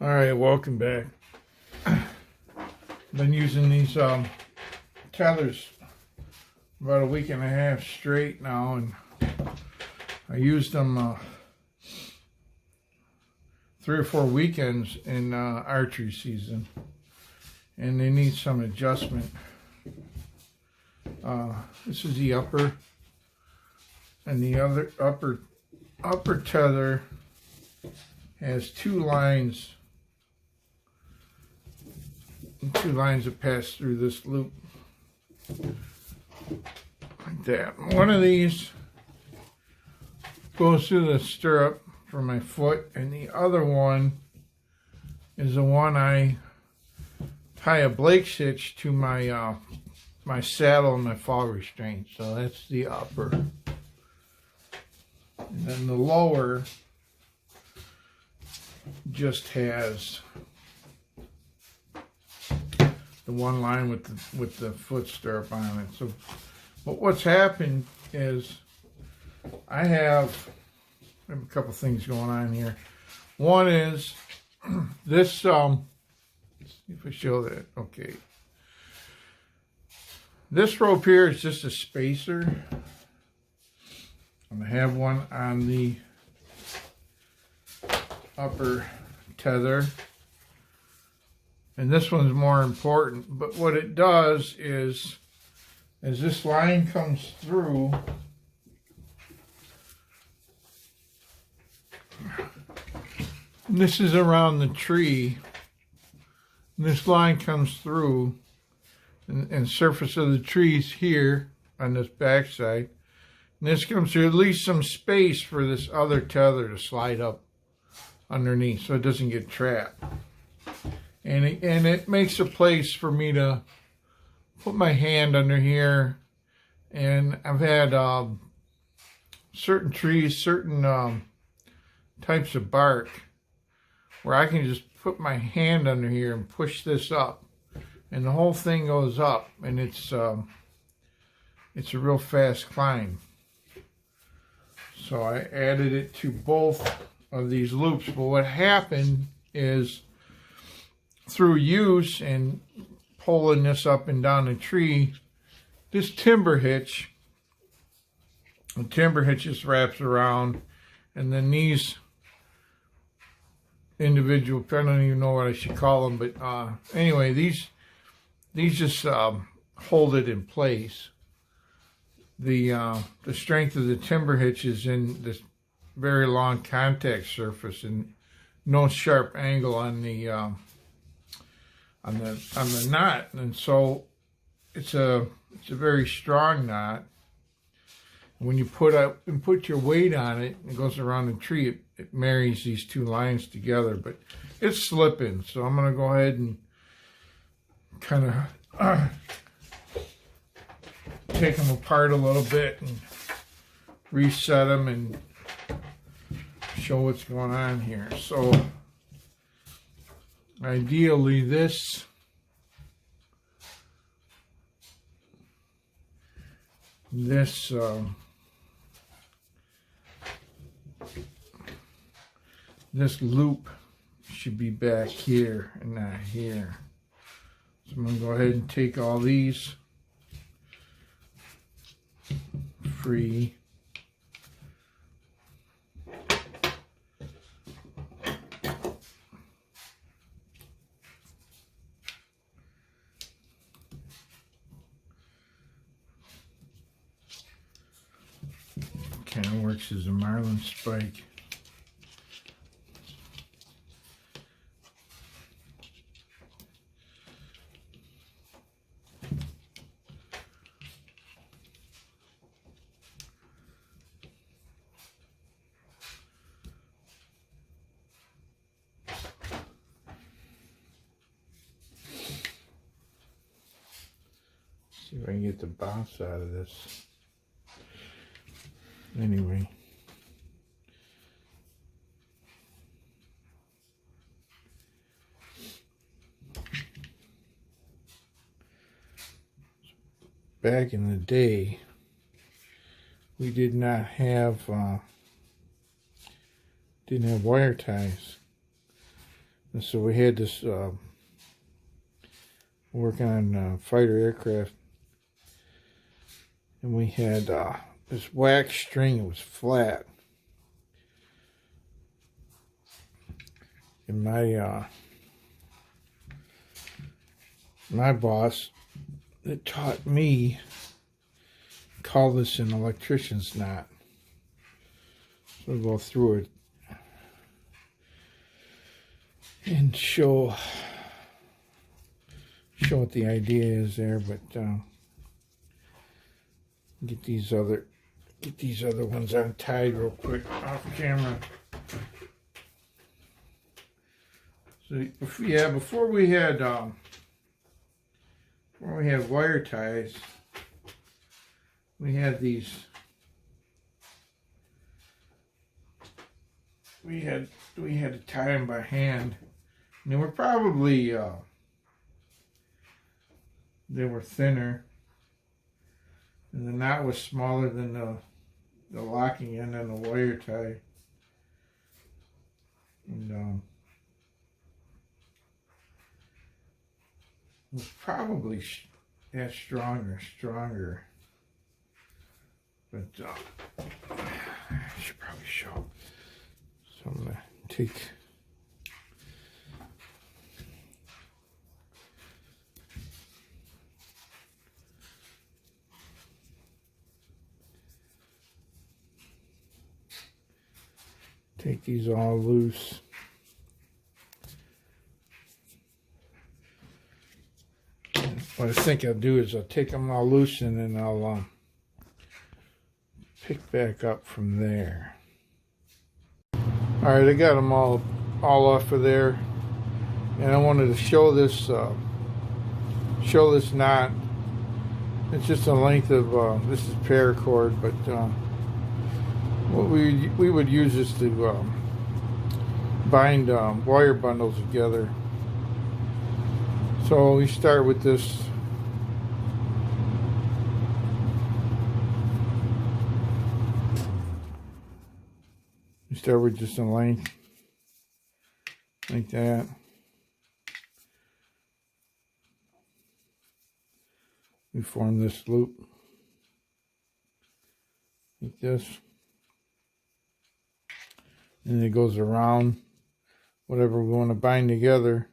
All right, welcome back. Been using these tethers about a week and a half straight now, and I used them 3 or 4 weekends in archery season, and they need some adjustment. This is the upper, and the other upper tether has two lines that pass through this loop like that. One of these goes through the stirrup for my foot, and the other one is the one I tie a Blake's hitch to my my saddle and my fall restraint. So that's the upper, and then the lower just has the one line with the foot stirrup on it. So, but what's happened is I have a couple things going on here. One is this. Let's see if I show that. Okay, this rope here is just a spacer. I'm gonna have one on the upper tether, and this one's more important. But what it does is, as this line comes through, and this is around the tree, and this line comes through, and surface of the trees here on this backside, and this comes through, at least some space for this other tether to slide up underneath so it doesn't get trapped. And it makes a place for me to put my hand under here. And I've had certain trees, certain types of bark where I can just put my hand under here and push this up, and the whole thing goes up, and it's a real fast climb. So I added it to both of these loops. But what happened is, through use and pulling this up and down the tree, this timber hitch, the timber hitch just wraps around, and then these individual, I don't even know what I should call them, but anyway, these just hold it in place. The strength of the timber hitch is in this very long contact surface and no sharp angle on the knot, and so it's a very strong knot. When you put your weight on it, it goes around the tree. It marries these two lines together, but it's slipping. So I'm going to go ahead and kind of take them apart a little bit and reset them and show what's going on here. So ideally this loop should be back here and not here. So I'm going to go ahead and take all these free. Kind of works as a marlin spike. See if I can get the bounce out of this. Anyway, back in the day, we didn't have wire ties. And so we had this working on fighter aircraft, and we had this wax string. It was flat, and my boss that taught me called this an electrician's knot. So we'll go through it and show what the idea is there, but get these other ones untied real quick off camera. So yeah, before we had wire ties, we had these. We had to tie them by hand. And they were probably they were thinner, and the knot was smaller than the locking end on the wire tie. And it was probably that stronger. But I should probably show. So I'm gonna take these all loose. What I think I'll do is I'll take them all loose, and then I'll pick back up from there. All right, I got them all off of there, and I wanted to show this knot. It's just a length of this is paracord, but what we would use this to bind wire bundles together. So we start with this. We start with just a length like that. We form this loop like this, and it goes around whatever we want to bind together,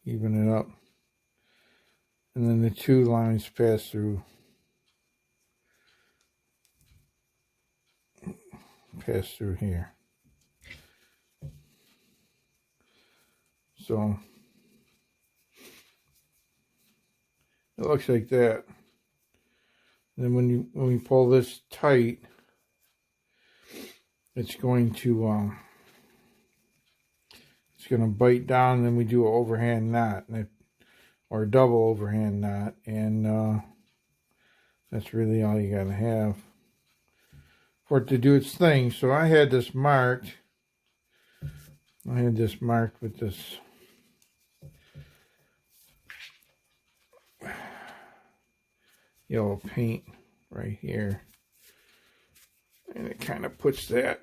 even it up, and then the two lines pass through here. So it looks like that. Then when we pull this tight, it's going to bite down, and then we do an overhand knot, or a double overhand knot, and that's really all you gotta have for it to do its thing. So I had this marked. With this yellow paint right here, and it kind of puts that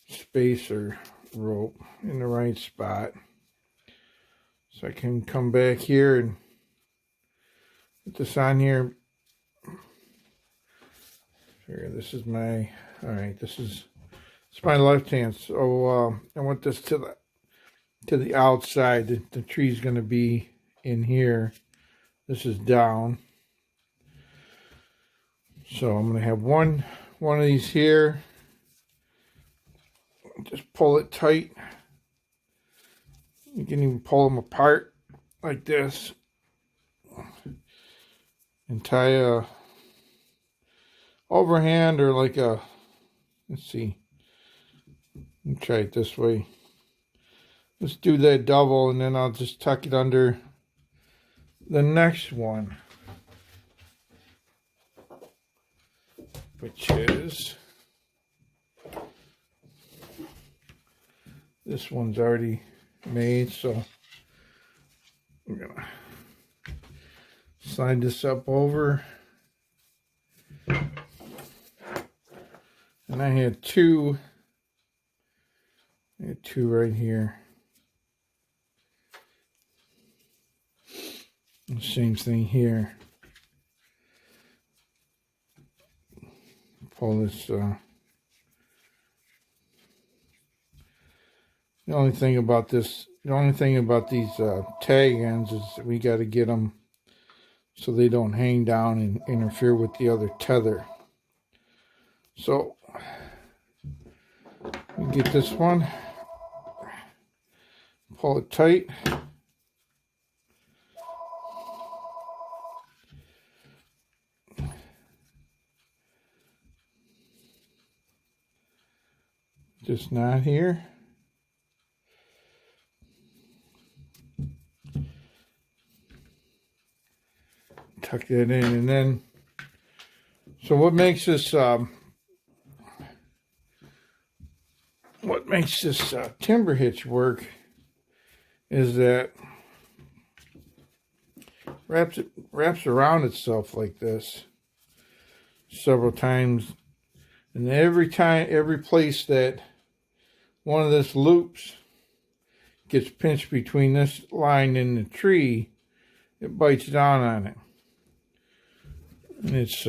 spacer rope in the right spot, so I can come back here and put this on here. Here, this is my, all right, it's my left hand. So I want this to the outside. The tree's going to be in here. This is down. So I'm going to have one of these here. Just pull it tight. You can even pull them apart like this and tie a overhand, or like a, let's see, let me try it this way. Let's do that double, and then I'll just tuck it under the next one, which is, this one's already made, so we're gonna slide this up over. And I had two I got 2 right here. The same thing here. Pull this. The only thing about these tag ends is we got to get them so they don't hang down and interfere with the other tether. So we get this one, pull it tight. This knot here. Tuck that in, and then, so what makes this timber hitch work is that wraps around itself like this several times, and every place that one of this loops gets pinched between this line and the tree, it bites down on it. And it's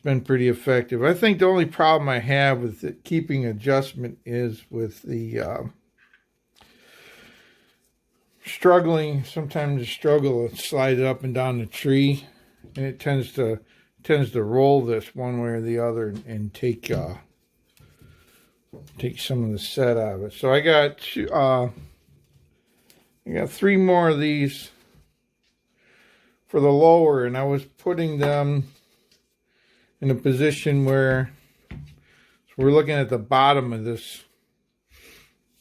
been pretty effective. I think the only problem I have with it keeping adjustment is with the sometimes the struggle to slide it up and down the tree, and it tends to roll this one way or the other and take some of the set out of it. So I got 3 more of these for the lower, and I was putting them in a position where, so we're looking at the bottom of this.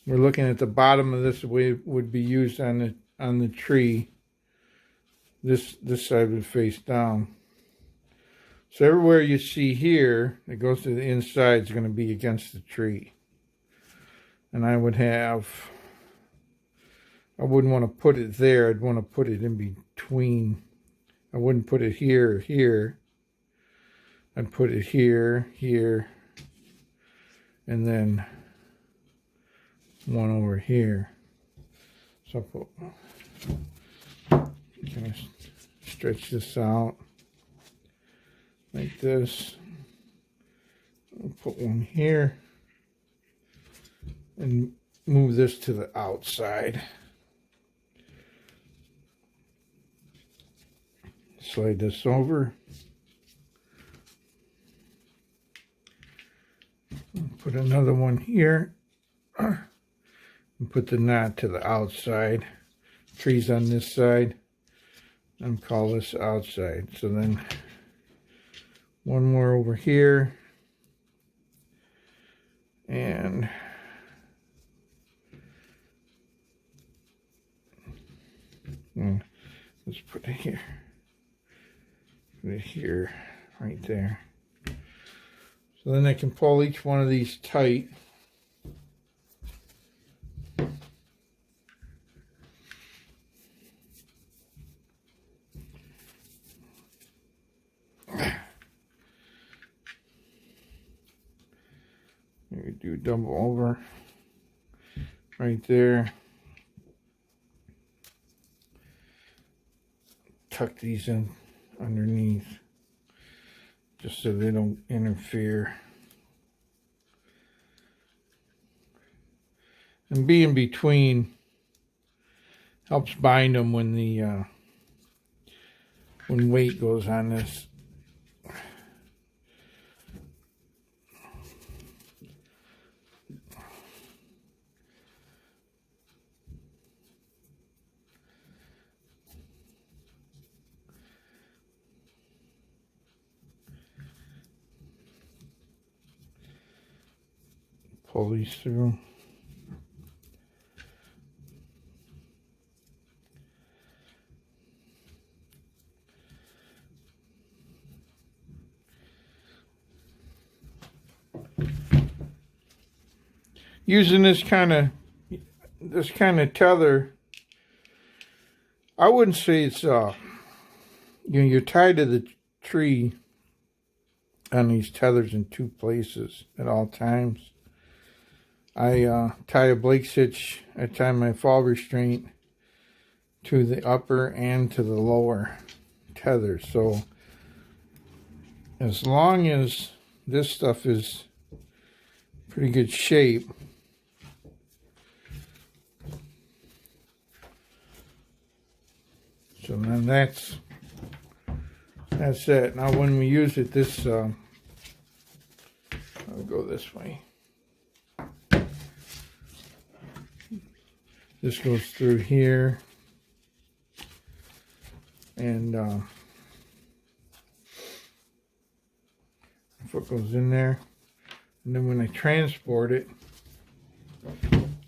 We're looking at the bottom of this way it would be used on the tree. This side would face down. So everywhere you see here that goes to the inside is going to be against the tree. And I wouldn't want to put it there. I'd want to put it in between. I wouldn't put it here or here. I'd put it here, here, and then one over here. So I'll kind of stretch this out like this. I'll put one here and move this to the outside. Slide this over. Put another one here. And put the knot to the outside. Trees on this side. And call this outside. So then one more over here. And let's put it here. Put it here, right there. So then I can pull each one of these tight. You do double over right there. Tuck these in underneath just so they don't interfere. And being between helps bind them when the when weight goes on this. Pull these through. Using this kind of tether, I wouldn't say it's you're tied to the tree on these tethers in 2 places at all times. I tie a Blake's hitch. I tie my fall restraint to the upper and to the lower tether. So as long as this stuff is pretty good shape, so then that's it. Now when we use it, this I'll go this way. This goes through here, and foot goes in there. And then when I transport it,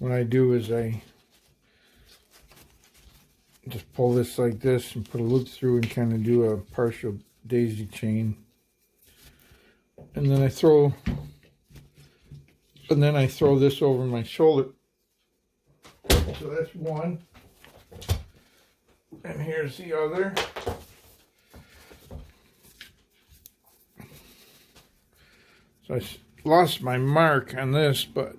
what I do is I just pull this like this and put a loop through and kind of do a partial daisy chain. And then I throw this over my shoulder. So that's one. And here's the other. So I lost my mark on this, but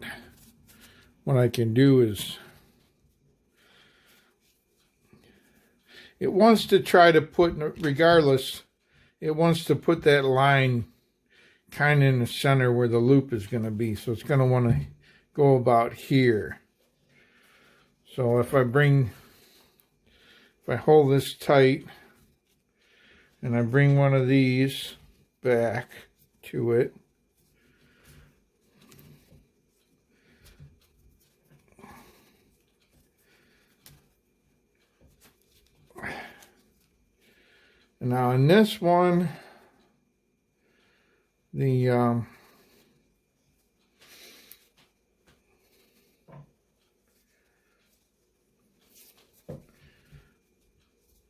what I can do is, it wants to try to put, regardless, it wants to put that line kind of in the center where the loop is going to be. So it's going to want to go about here. So if I hold this tight and I bring one of these back to it, and now in this one,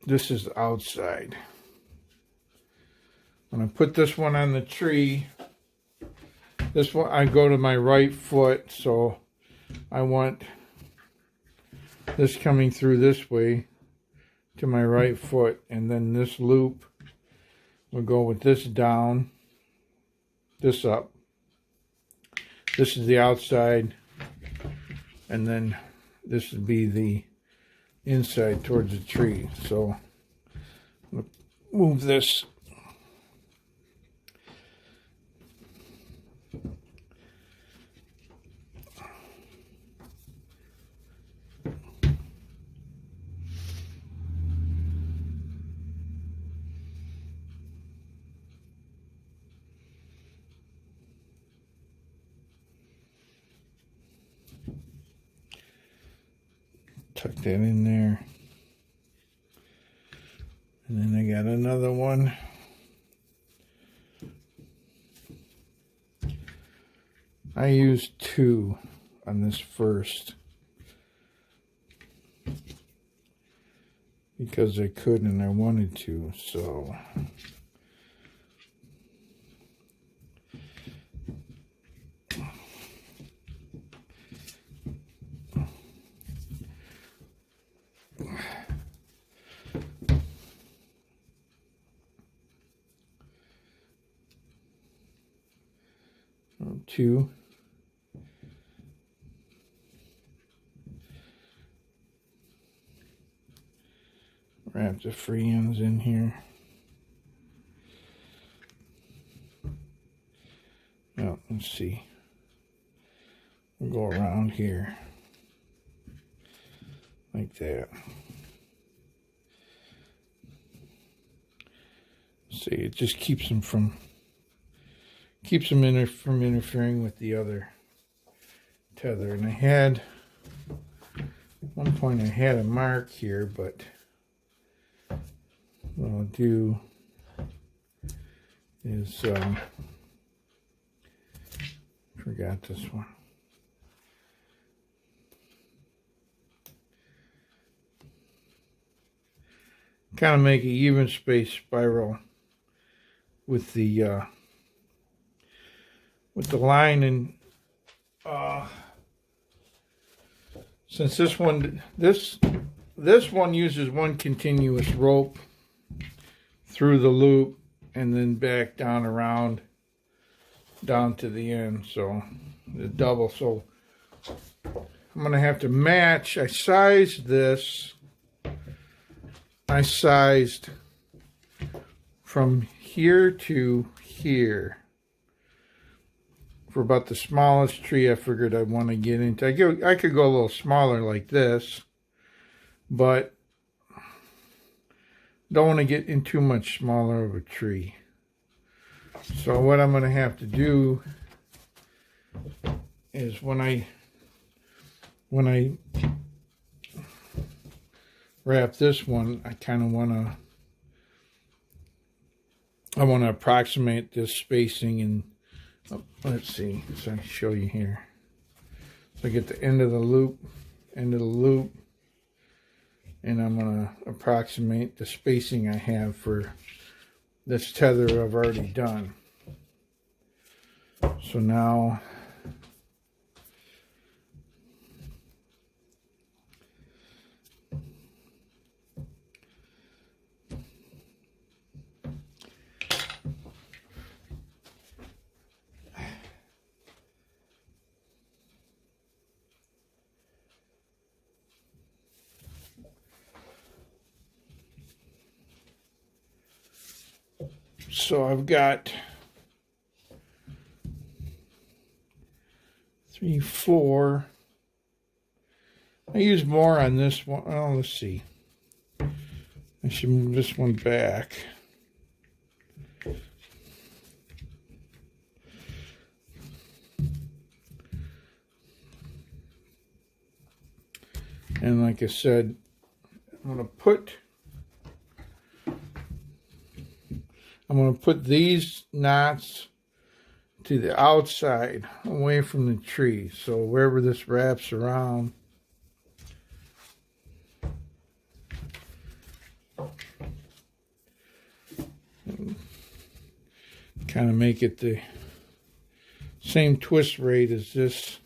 this is the outside. When I put this one on the tree, this one, I go to my right foot, so I want this coming through this way to my right foot, and then this loop will go with this down, this up. This is the outside, and then this would be the inside towards the tree. So I'm going to move this. Tuck that in there. And then I got another one. I used 2 on this first because I could and I wanted to, so two. Wrap the free ends in here. Now, let's see. We'll go around here like that. See, it just keeps them from interfering with the other tether. And I had, at one point I had a mark here, but what I'll do is, forgot this one. Kind of make an even space spiral with the line, and since this one uses one continuous rope through the loop and then back down around down to the end, so the double. So I'm going to have to match. I sized this. I sized from here to here for about the smallest tree I figured I'd want to get into. I could go a little smaller like this, but don't want to get in too much smaller of a tree. So what I'm going to have to do is when I wrap this one, I kind of want to approximate this spacing, and let's see, so I can show you here. So I get the end of the loop, and I'm going to approximate the spacing I have for this tether I've already done. So now I've got 3, 4. I use more on this one. Oh, let's see. I should move this one back. And like I said, I'm going to put these knots to the outside, away from the tree. So wherever this wraps around, kind of make it the same twist rate as this.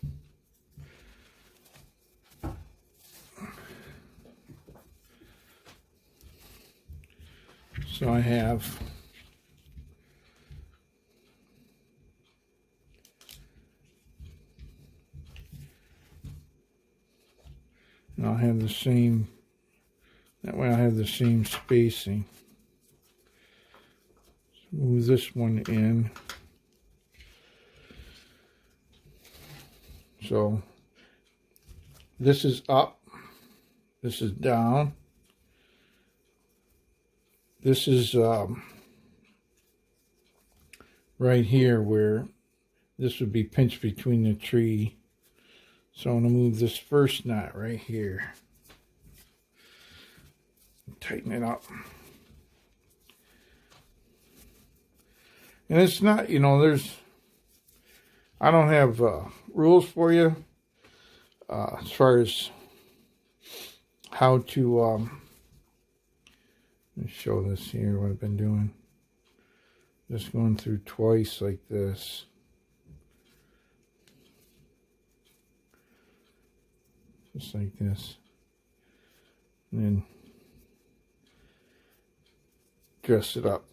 So I have and I'll have the same, that way I'll have the same spacing. So move this one in. So this is up, this is down. This is right here where this would be pinched between the tree. So I'm going to move this first knot right here. Tighten it up. And it's not, you know, I don't have rules for you as far as how to, let me show this here, what I've been doing. Just going through twice like this. Just like this. And then dress it up.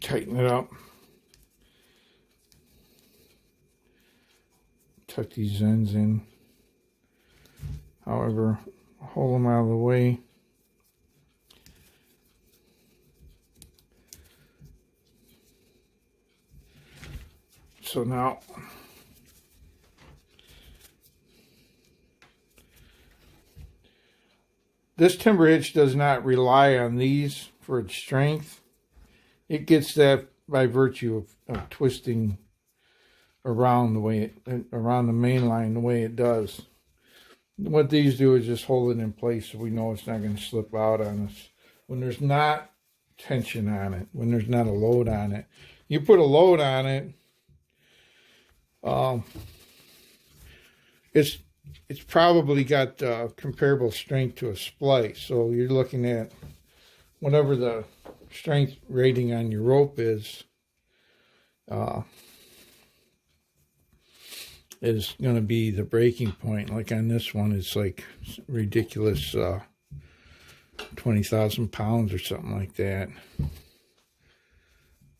Tighten it up. Tuck these ends in. However, hold them out of the way. So now this timber hitch does not rely on these for its strength. It gets that by virtue of twisting around the way around the main line the way it does. What these do is just hold it in place so we know it's not going to slip out on us. When there's not tension on it, when there's not a load on it. You put a load on it, it's probably got comparable strength to a splice. So you're looking at whatever the strength rating on your rope is going to be the breaking point. Like on this one, it's like ridiculous 20,000 pounds or something like that.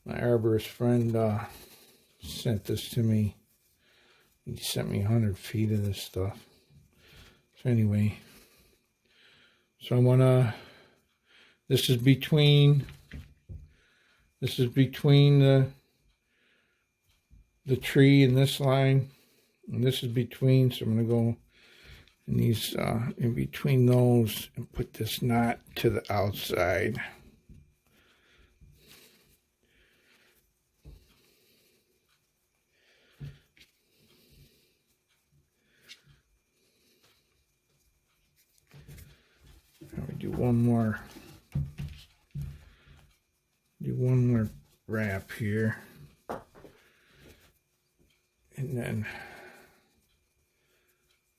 My arborist friend sent this to me He sent me 100 feet of this stuff. So anyway, so I want to, this is between the tree and this line, and this is between, so I'm going to go in these, in between those, and put this knot to the outside. Do one more wrap here, and then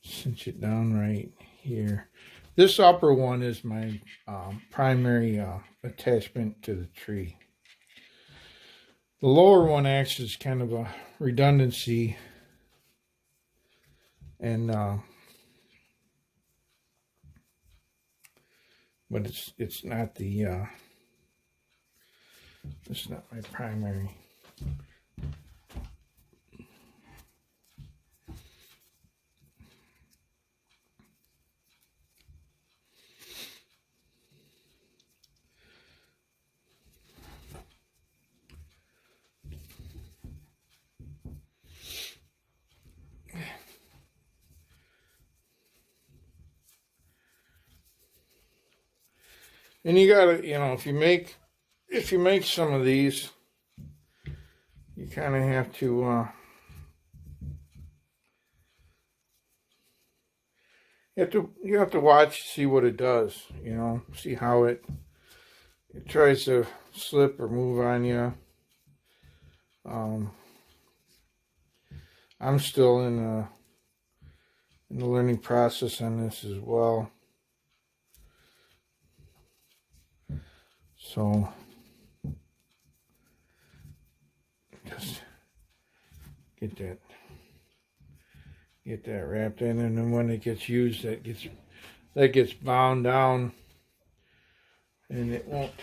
cinch it down right here. This upper one is my primary attachment to the tree. The lower one acts as kind of a redundancy, and but it's not the it's not my primary. And you gotta, you know, if you make some of these, you kind of have to you have to watch, see what it does, you know, see how it tries to slip or move on you. I'm still in the learning process on this as well. So just get that wrapped in, and then when it gets used, that gets bound down, and it won't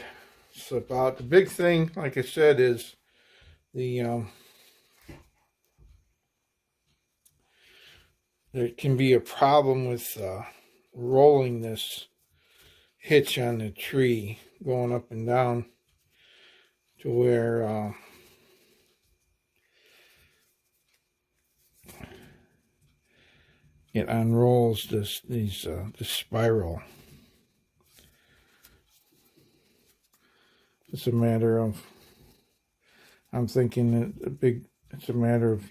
slip out. The big thing, like I said, is the there can be a problem with rolling this hitch on the tree, going up and down, to where it unrolls this spiral. It's a matter of, I'm thinking it's a matter of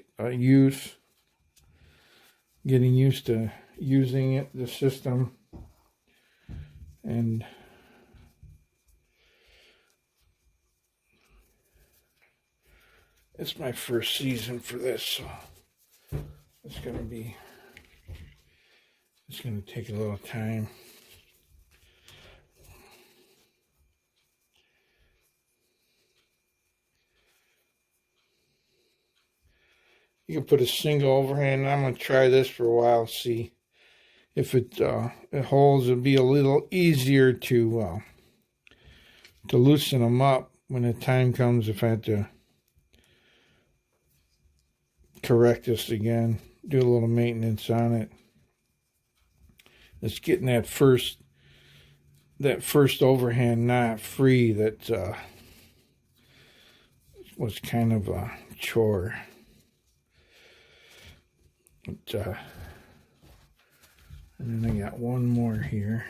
getting used to using it, the system, and it's my first season for this, so it's going to take a little time. You can put a single overhand. I'm going to try this for a while, see if it holds. It'll be a little easier to loosen them up when the time comes, if I have to correct this again, do a little maintenance on it. It's getting that first overhand knot free that was kind of a chore. But, and then I got one more here.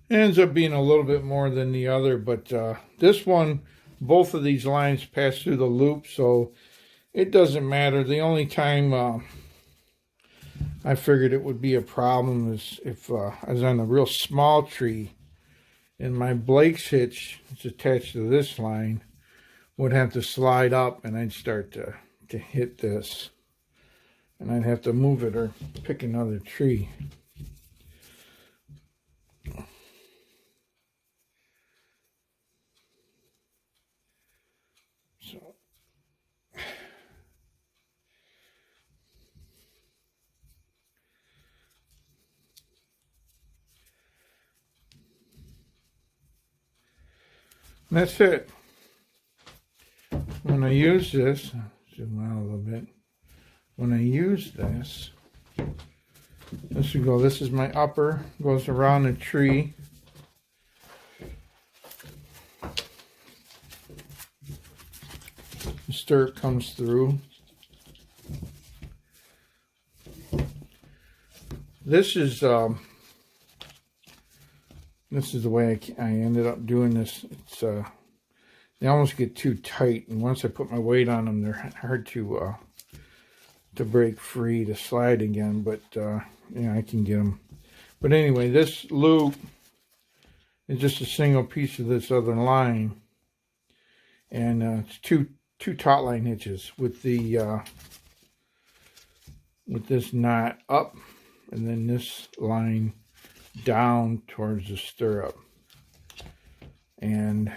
It ends up being a little bit more than the other, but this one, both of these lines pass through the loop, so it doesn't matter. The only time I figured it would be a problem is if I was on a real small tree and my Blake's hitch is attached to this line, would have to slide up, and I'd start to hit this, and I'd have to move it or pick another tree. So And that's it. When I use this, zoom out a little bit. When I use this, this will go, this is my upper, goes around the tree. The stirrup comes through. This is the way I ended up doing this. It's they almost get too tight, and once I put my weight on them, they're hard to break free, to slide again. But yeah, I can get them. But anyway, this loop is just a single piece of this other line, and it's two taut line hitches with the with this knot up, and then this line down towards the stirrup. And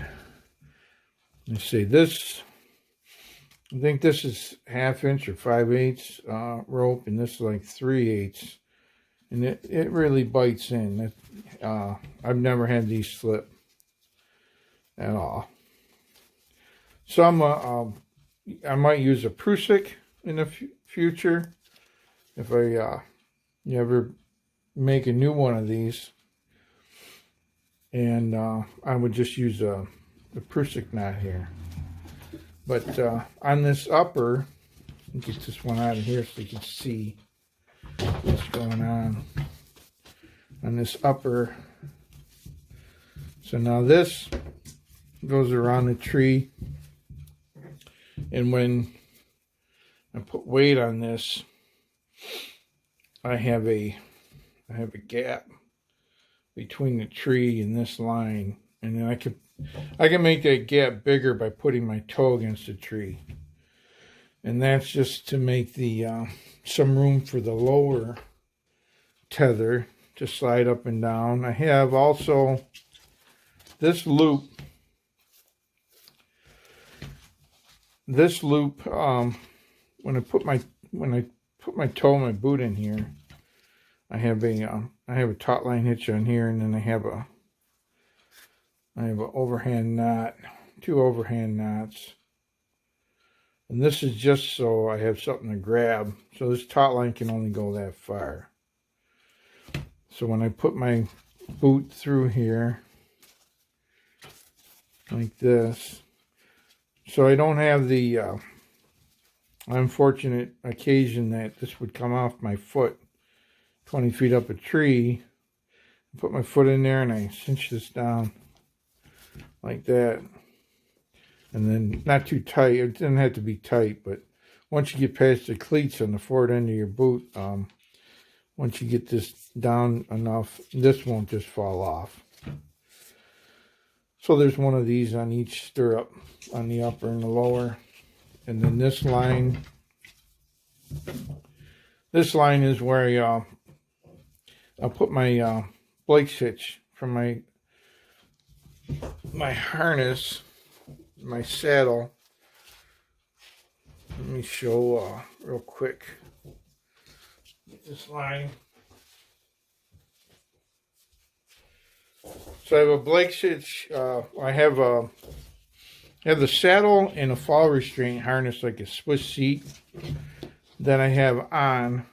let's see, this, I think this is 1/2 inch or 5/8 rope, and this is like 3/8, and it really bites in. I've never had these slip at all. So I might use a Prusik in the future if I you ever make a new one of these, and I would just use the Prusik knot here. But on this upper, get this one out of here so you can see what's going on this upper. So now this goes around the tree, and when I put weight on this, I have a gap between the tree and this line, and then I can make that gap bigger by putting my toe against the tree, and that's just to make the some room for the lower tether to slide up and down. I have also this loop. This loop, when I put my toe, my boot in here, I have a taut line hitch on here, and then I have an overhand knot, 2 overhand knots, and this is just so I have something to grab. So this taut line can only go that far. So when I put my boot through here like this, so I don't have the unfortunate occasion that this would come off my foot 20 feet up a tree. Put my foot in there and I cinch this down like that, and then not too tight. It didn't have to be tight, but once you get past the cleats on the forward end of your boot, once you get this down enough, this won't just fall off. So there's one of these on each stirrup, on the upper and the lower. And then this line is where I'll put my Blake's hitch from my harness, my saddle. Let me show real quick this line. So I have a Blake's hitch. I have the saddle and a fall restraint harness, like a Swiss seat, that I have on,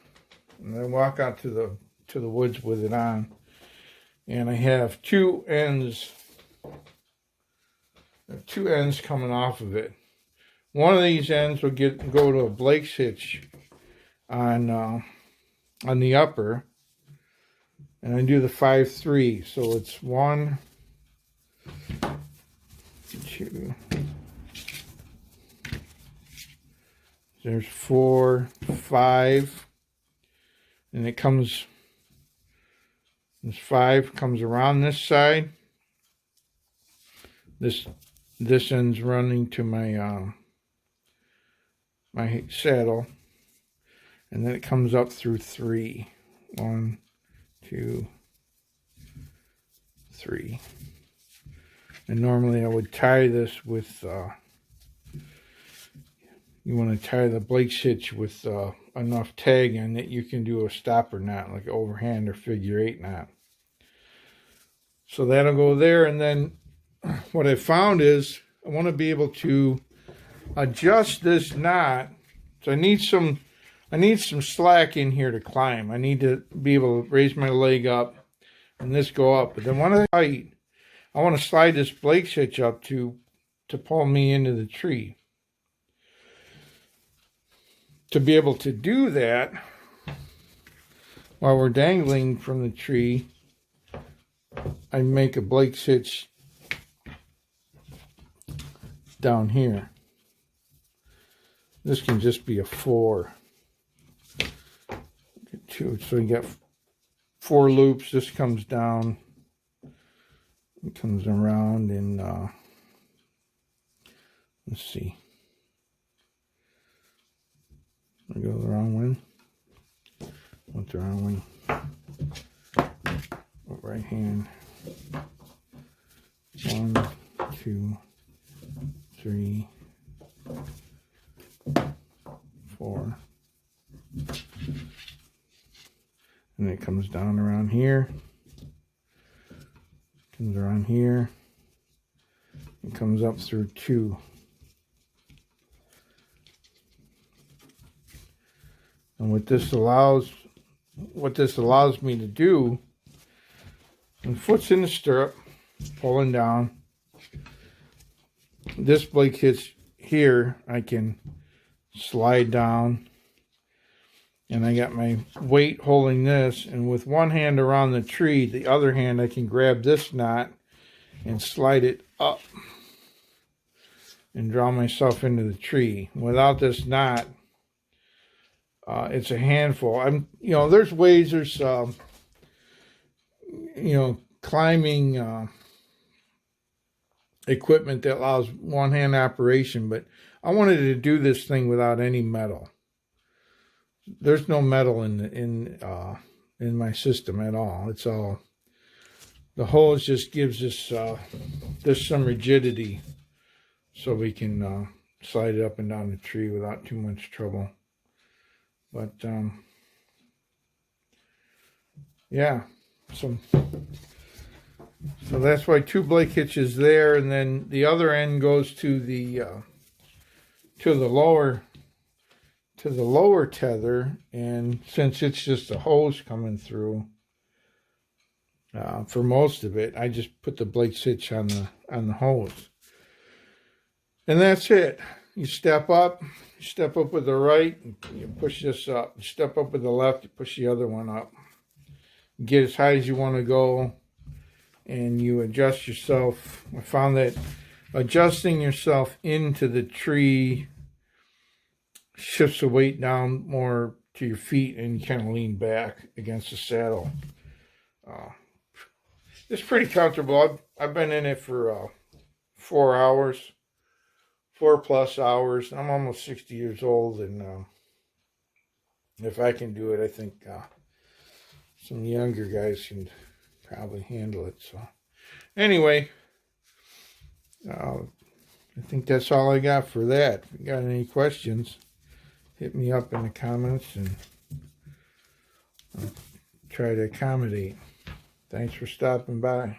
and I walk out to the woods with it on. And I have two ends coming off of it. One of these ends will go to a Blake's hitch on the upper, and I do the 5-3. So it's 1, 2. There's 4, 5, and it comes. This 5 comes around this side. This end's running to my my saddle, and then it comes up through 3. 1, 2, 3. And normally I would tie this with. You want to tie the Blake's hitch with enough tag in that you can do a stopper knot, like an overhand or figure 8 knot. So that'll go there, and then what I found is I want to be able to adjust this knot. So I need some slack in here to climb. I need to be able to raise my leg up and this go up. But then when I tight, I want to slide this Blake's hitch up to pull me into the tree. To be able to do that while we're dangling from the tree, I make a Blake's hitch down here. This can just be a 4. So you got 4 loops. This comes down. It comes around and let's see. I go the wrong way. Went the wrong way. Right hand. 1, 2, 3, 4. And it comes down around here. Comes around here. It comes up through 2. And what this allows me to do, and foot's in the stirrup, pulling down. This Blake hitch here, I can slide down. And I got my weight holding this, and with one hand around the tree, the other hand I can grab this knot and slide it up and draw myself into the tree. Without this knot, it's a handful. There's ways, there's climbing equipment that allows one-hand operation, but I wanted to do this thing without any metal. There's no metal in my system at all. It's all, the hose just gives this some rigidity so we can slide it up and down the tree without too much trouble. But yeah, so that's why 2 Blake hitches there, and then the other end goes to the lower tether, and since it's just a hose coming through for most of it, I just put the Blake's hitch on the hose, and that's it. You step up with the right, you push this up. You step up with the left, you push the other one up. Get as high as you want to go, and you adjust yourself. I found that adjusting yourself into the tree shifts the weight down more to your feet, and you kind of lean back against the saddle. It's pretty comfortable. I've been in it for 4 hours. 4+ hours. I'm almost 60 years old, and if I can do it, I think some younger guys can probably handle it. So anyway, I think that's all I got for that. If you got any questions, hit me up in the comments, and I'll try to accommodate. Thanks for stopping by.